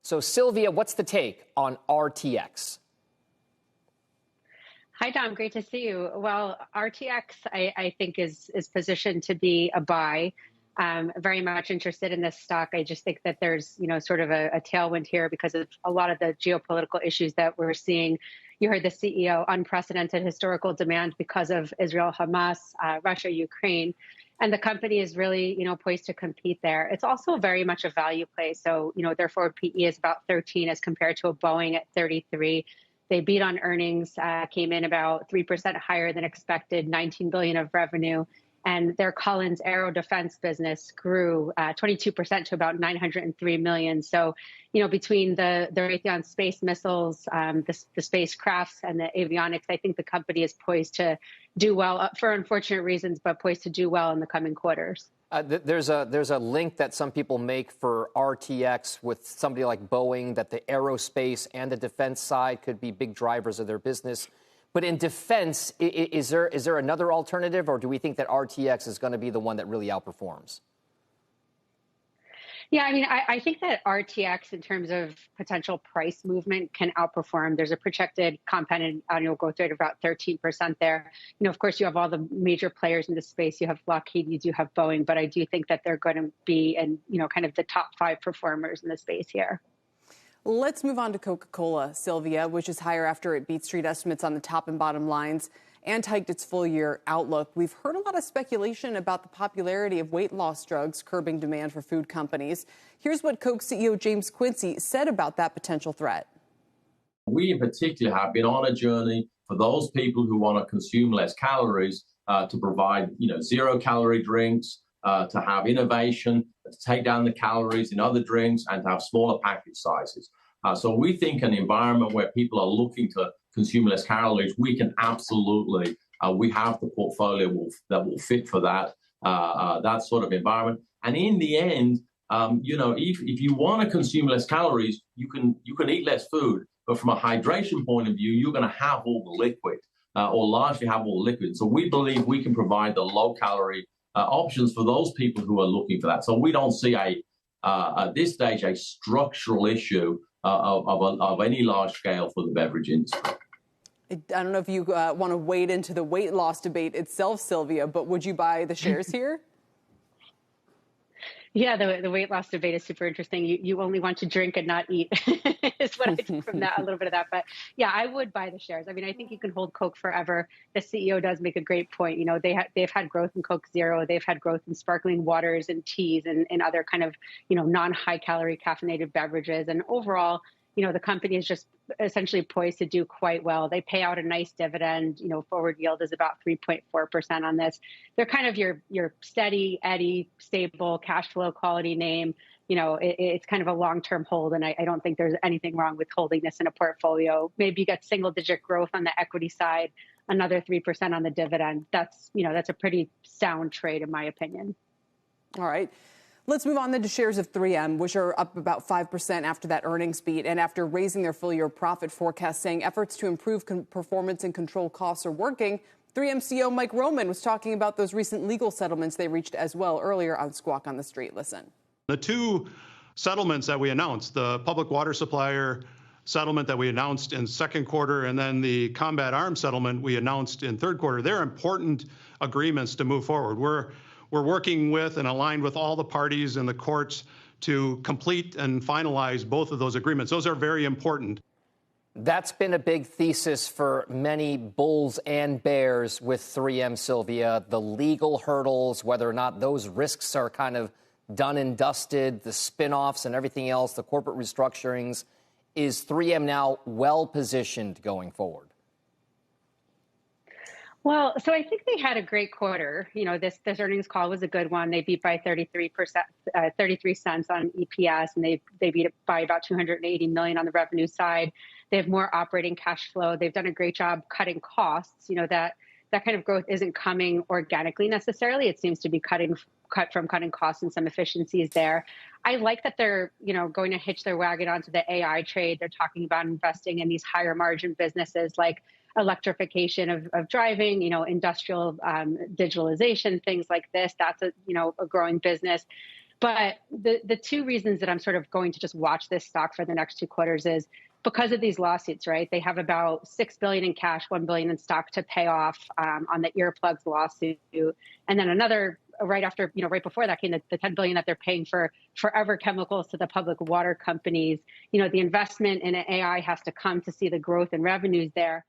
So, Sylvia, what's the take on RTX? Hi, Dom. Great to see you. Well, RTX, I think, is positioned to be a buy. Very much interested in this stock. I just think that there's, sort of a tailwind here because of a lot of the geopolitical issues that we're seeing. You heard the CEO, unprecedented historical demand because of Israel, Hamas, Russia, Ukraine. And the company is really, poised to compete there. It's also very much a value play. So, their forward PE is about 13 as compared to a Boeing at 33. They beat on earnings, came in about 3% higher than expected, $19 billion of revenue. And their Collins Aero Defense business grew 22% to about $903 million. So, between the Raytheon space missiles, the spacecrafts, and the avionics, I think the company is poised to do well for unfortunate reasons, but poised to do well in the coming quarters. There's a link that some people make for RTX with somebody like Boeing, that the aerospace and the defense side could be big drivers of their business. But in defense, is there another alternative, or do we think that RTX is going to be the one that really outperforms? Yeah, I mean, I think that RTX, in terms of potential price movement, can outperform. There's a projected compounded annual growth rate of about 13% there. Of course, you have all the major players in the space. You have Lockheed, you do have Boeing, but I do think that they're going to be in, kind of the top 5 performers in the space here. Let's move on to Coca-Cola, Sylvia, which is higher after it beat street estimates on the top and bottom lines and hiked its full-year outlook. We've heard a lot of speculation about the popularity of weight loss drugs curbing demand for food companies. Here's what Coke CEO James Quincy said about that potential threat. We in particular have been on a journey for those people who want to consume less calories to provide, zero-calorie drinks, to have innovation, to take down the calories in other drinks, and to have smaller package sizes. So we think an environment where people are looking to consume less calories, we can absolutely, we have the portfolio that will fit for that sort of environment. And in the end, if you want to consume less calories, you can eat less food. But from a hydration point of view, you're going to have all the liquid, or largely have all the liquid. So we believe we can provide the low-calorie options for those people who are looking for that. So we don't see at this stage a structural issue of any large scale for the beverage industry. I don't know if you want to wade into the weight loss debate itself, Sylvia, but would you buy the shares here? Yeah, the weight loss debate is super interesting. You only want to drink and not eat is what I took from that, a little bit of that. But yeah, I would buy the shares. I mean, I think you can hold Coke forever. The CEO does make a great point. They've had growth in Coke Zero. They've had growth in sparkling waters and teas and other kind of, non-high calorie caffeinated beverages. And overall, the company is just essentially poised to do quite well. They pay out a nice dividend. Forward yield is about 3.4% on this. They're kind of your steady Eddie, stable cash flow quality name. It's kind of a long-term hold, and I don't think there's anything wrong with holding this in a portfolio. Maybe you get single-digit growth on the equity side, another 3% on the dividend. That's a pretty sound trade, in my opinion. All right. Let's move on then to shares of 3M, which are up about 5% after that earnings beat and after raising their full-year profit forecast, saying efforts to improve performance and control costs are working. 3M CEO Mike Roman was talking about those recent legal settlements they reached as well earlier on Squawk on the Street. Listen. The two settlements that we announced, the public water supplier settlement that we announced in second quarter and then the combat arms settlement we announced in third quarter, they're important agreements to move forward. We're working with and aligned with all the parties in the courts to complete and finalize both of those agreements. Those are very important. That's been a big thesis for many bulls and bears with 3M, Sylvia. The legal hurdles, whether or not those risks are kind of done and dusted, the spin-offs and everything else, the corporate restructurings. Is 3M now well-positioned going forward? Well, so I think they had a great quarter. This earnings call was a good one. They beat by 33 cents on EPS, and they beat it by about $280 million on the revenue side. They have more operating cash flow. They've done a great job cutting costs. That kind of growth isn't coming organically necessarily. It seems to be cut from cutting costs and some efficiencies there. I like that they're, going to hitch their wagon onto the AI trade. They're talking about investing in these higher margin businesses like electrification of driving, industrial digitalization, things like this. That's a growing business. But the two reasons that I'm sort of going to just watch this stock for the next 2 quarters is because of these lawsuits, right? They have about $6 billion in cash, $1 billion in stock to pay off on the earplugs lawsuit, and then another right after, right before that came the $10 billion that they're paying for Forever Chemicals to the public water companies. The investment in AI has to come to see the growth in revenues there.